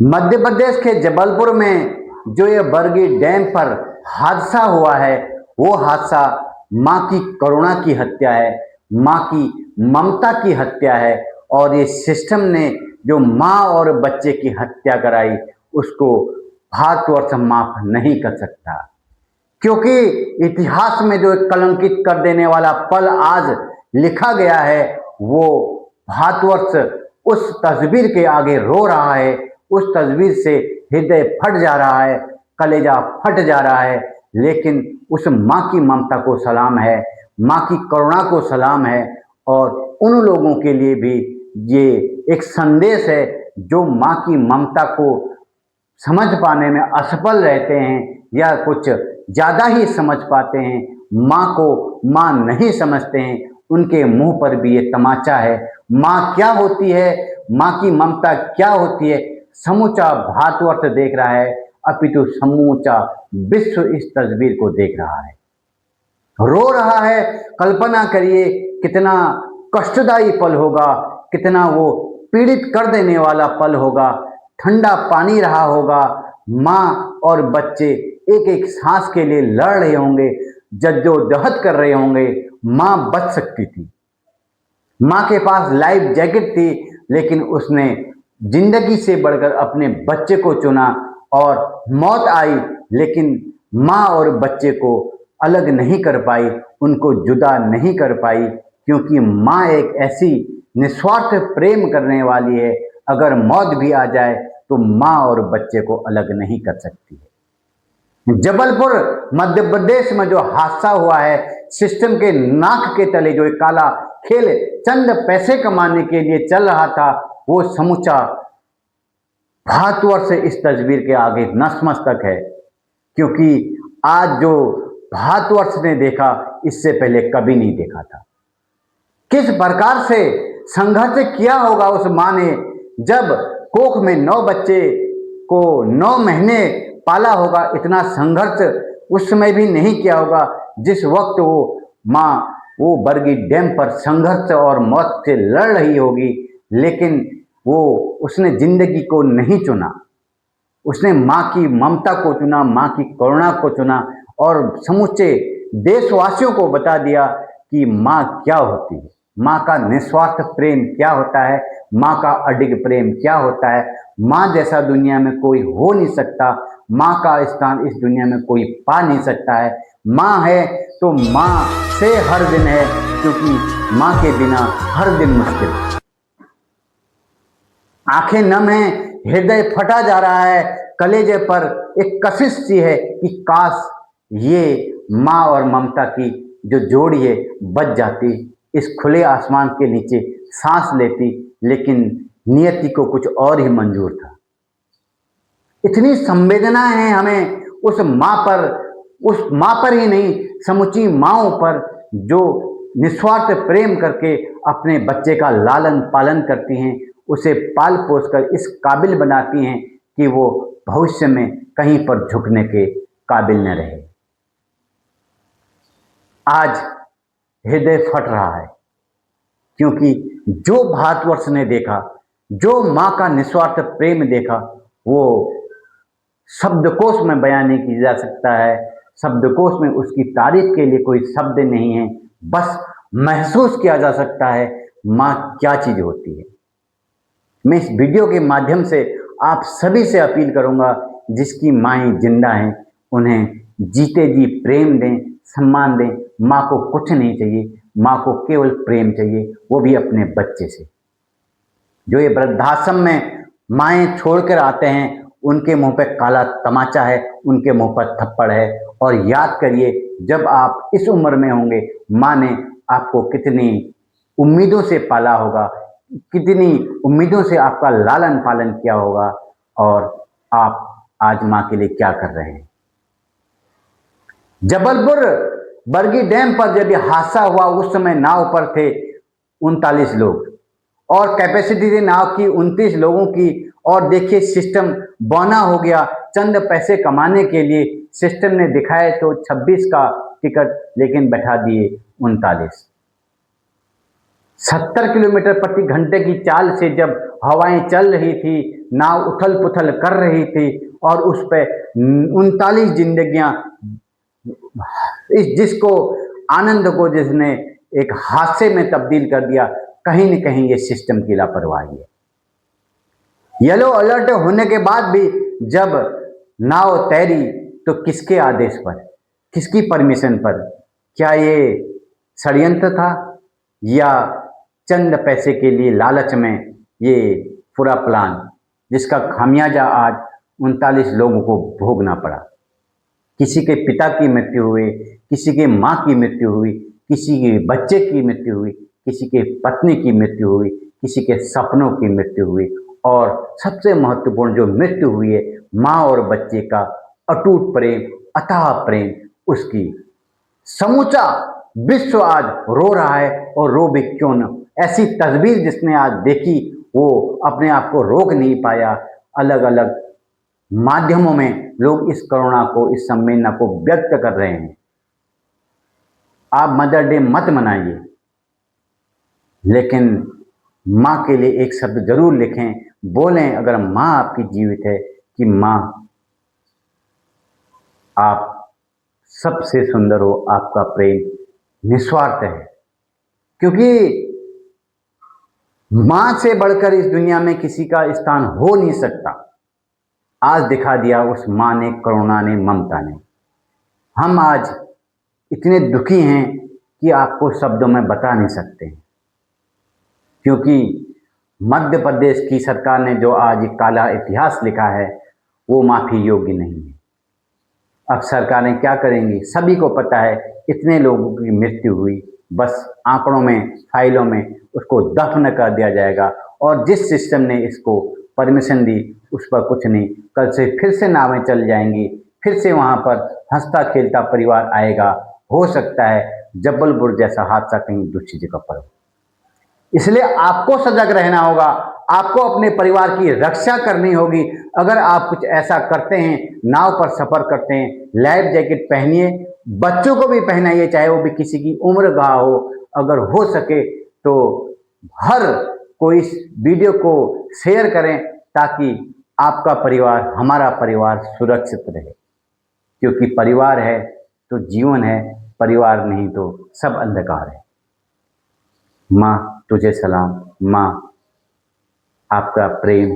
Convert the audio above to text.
मध्य प्रदेश के जबलपुर में जो ये बरगी डैम पर हादसा हुआ है, वो हादसा मां की करुणा की हत्या है, मां की ममता की हत्या है। और ये सिस्टम ने जो मां और बच्चे की हत्या कराई, उसको भारतवर्ष माफ नहीं कर सकता। क्योंकि इतिहास में जो कलंकित कर देने वाला पल आज लिखा गया है, वो भारतवर्ष उस तस्वीर के आगे रो रहा है। उस तस्वीर से हृदय फट जा रहा है, कलेजा फट जा रहा है। लेकिन उस मां की ममता को सलाम है, मां की करुणा को सलाम है। और उन लोगों के लिए भी ये एक संदेश है जो मां की ममता को समझ पाने में असफल रहते हैं या कुछ ज्यादा ही समझ पाते हैं, मां को मां नहीं समझते हैं। उनके मुंह पर भी ये तमाचा है। मां क्या होती है, मां की ममता क्या होती है, समूचा भारतवर्ष देख रहा है, अपितु समूचा विश्व इस तस्वीर को देख रहा है, रो रहा है। कल्पना करिए कितना कष्टदायी पल होगा, कितना वो पीड़ित कर देने वाला पल होगा। ठंडा पानी रहा होगा, मां और बच्चे एक एक सांस के लिए लड़ रहे होंगे, जद्दोजहद कर रहे होंगे। मां बच सकती थी, मां के पास लाइफ जैकेट थी, लेकिन उसने जिंदगी से बढ़कर अपने बच्चे को चुना। और मौत आई, लेकिन मां और बच्चे को अलग नहीं कर पाई, उनको जुदा नहीं कर पाई। क्योंकि मां एक ऐसी निस्वार्थ प्रेम करने वाली है, अगर मौत भी आ जाए तो मां और बच्चे को अलग नहीं कर सकती है। जबलपुर मध्य प्रदेश में जो हादसा हुआ है, सिस्टम के नाक के तले जो एक काला खेल चंद पैसे कमाने के लिए चल रहा था, वो समूचा भारतवर्ष इस तस्वीर के आगे नतमस्तक है। क्योंकि आज जो भारतवर्ष ने देखा, इससे पहले कभी नहीं देखा था। किस प्रकार से संघर्ष किया होगा उस मां ने, जब कोख में 9 बच्चे को 9 महीने पाला होगा। इतना संघर्ष उस समय भी नहीं किया होगा जिस वक्त वो मां वो बरगी डैम पर संघर्ष और मौत से लड़ रही होगी। लेकिन वो उसने जिंदगी को नहीं चुना, उसने मां की ममता को चुना, मां की करुणा को चुना। और समूचे देशवासियों को बता दिया कि मां क्या होती है, मां का निस्वार्थ प्रेम क्या होता है, मां का अडिग प्रेम क्या होता है। मां जैसा दुनिया में कोई हो नहीं सकता, मां का स्थान इस दुनिया में कोई पा नहीं सकता है। मां है तो मां से हर दिन है, क्योंकि मां के बिना हर दिन मुश्किल है। आंखें नम है, हृदय फटा जा रहा है, कलेजे पर एक कशिश सी है कि काश ये मां और ममता की जो जोड़ी है बच जाती, इस खुले आसमान के नीचे सांस लेती। लेकिन नियति को कुछ और ही मंजूर था। इतनी संवेदना है हमें उस मां पर ही नहीं, समूची माओं पर जो निस्वार्थ प्रेम करके अपने बच्चे का लालन पालन करती हैं, उसे पाल पोस कर इस काबिल बनाती हैं कि वो भविष्य में कहीं पर झुकने के काबिल न रहे। आज हृदय फट रहा है, क्योंकि जो भारतवर्ष ने देखा, जो मां का निस्वार्थ प्रेम देखा, वो शब्दकोश में बयान नहीं किया जा सकता है। शब्दकोश में उसकी तारीफ के लिए कोई शब्द नहीं है। बस महसूस किया जा सकता है मां क्या चीज होती है। मैं इस वीडियो के माध्यम से आप सभी से अपील करूंगा, जिसकी माएँ जिंदा हैं, उन्हें जीते जी प्रेम दें, सम्मान दें। माँ को कुछ नहीं चाहिए, माँ को केवल प्रेम चाहिए, वो भी अपने बच्चे से। जो ये वृद्धाश्रम में माएँ छोड़कर आते हैं, उनके मुंह पे काला तमाचा है, उनके मुंह पर थप्पड़ है। और याद करिए, जब आप इस उम्र में होंगे, माँ ने आपको कितनी उम्मीदों से पाला होगा, कितनी उम्मीदों से आपका लालन पालन किया होगा, और आप आज मां के लिए क्या कर रहे हैं। जबलपुर बरगी डैम पर जब यह हादसा हुआ, उस समय नाव पर थे 39 लोग और कैपेसिटी थी नाव की 29 लोगों की। और देखिए सिस्टम बौना हो गया, चंद पैसे कमाने के लिए सिस्टम ने दिखाए तो 26 का टिकट, लेकिन बैठा दिए 39। 70 किलोमीटर प्रति घंटे की चाल से जब हवाएं चल रही थी, नाव उथल पुथल कर रही थी और उस पे 39 जिंदगियां, इस जिसको आनंद को जिसने एक हादसे में तब्दील कर दिया, कहीं न कहीं ये सिस्टम की लापरवाही है। येलो अलर्ट होने के बाद भी जब नाव तैरी तो किसके आदेश पर, किसकी परमिशन पर? क्या ये षड्यंत्र था या चंद पैसे के लिए लालच में ये पूरा प्लान, जिसका खामियाजा आज 39 लोगों को भोगना पड़ा? किसी के पिता की मृत्यु हुई, किसी के माँ की मृत्यु हुई, किसी के बच्चे की मृत्यु हुई, किसी के पत्नी की मृत्यु हुई, किसी के सपनों की मृत्यु हुई, और सबसे महत्वपूर्ण जो मृत्यु हुई है, माँ और बच्चे का अटूट प्रेम, अथाह प्रेम, उसकी समूचा विश्व आज रो रहा है। और रो भी क्यों न, ऐसी तस्वीर जिसने आज देखी वो अपने आप को रोक नहीं पाया। अलग अलग माध्यमों में लोग इस करुणा को, इस संवेदना को व्यक्त कर रहे हैं। आप मदर डे मत मनाइए, लेकिन माँ के लिए एक शब्द जरूर लिखें, बोलें अगर माँ आपकी जीवित है कि माँ आप सबसे सुंदर हो, आपका प्रेम निस्वार्थ है। क्योंकि माँ से बढ़कर इस दुनिया में किसी का स्थान हो नहीं सकता। आज दिखा दिया उस माँ ने, करुणा ने, ममता ने। हम आज इतने दुखी हैं कि आपको शब्दों में बता नहीं सकते, क्योंकि मध्य प्रदेश की सरकार ने जो आज काला इतिहास लिखा है वो माफी योग्य नहीं है। अब सरकारें क्या करेंगी? सभी को पता है इतने लोगों की मृत्यु हुई, बस आंकड़ों में, फाइलों में उसको दफन कर दिया जाएगा। और जिस सिस्टम ने इसको परमिशन दी उस पर कुछ नहीं, कल से फिर से नावें चल जाएंगी, फिर से वहाँ पर हंसता खेलता परिवार आएगा। हो सकता है जबलपुर जैसा हादसा कहीं दूसरी जगह पर हो। इसलिए आपको सजग रहना होगा, आपको अपने परिवार की रक्षा करनी होगी। अगर आप कुछ ऐसा करते हैं, नाव पर सफर करते हैं, लाइफ जैकेट पहनिए, बच्चों को भी पहनाइए, चाहे वो भी किसी की उम्र गाह हो। अगर हो सके तो हर कोई इस वीडियो को शेयर करें ताकि आपका परिवार, हमारा परिवार सुरक्षित रहे। क्योंकि परिवार है तो जीवन है, परिवार नहीं तो सब अंधकार है। माँ तुझे सलाम, माँ आपका प्रेम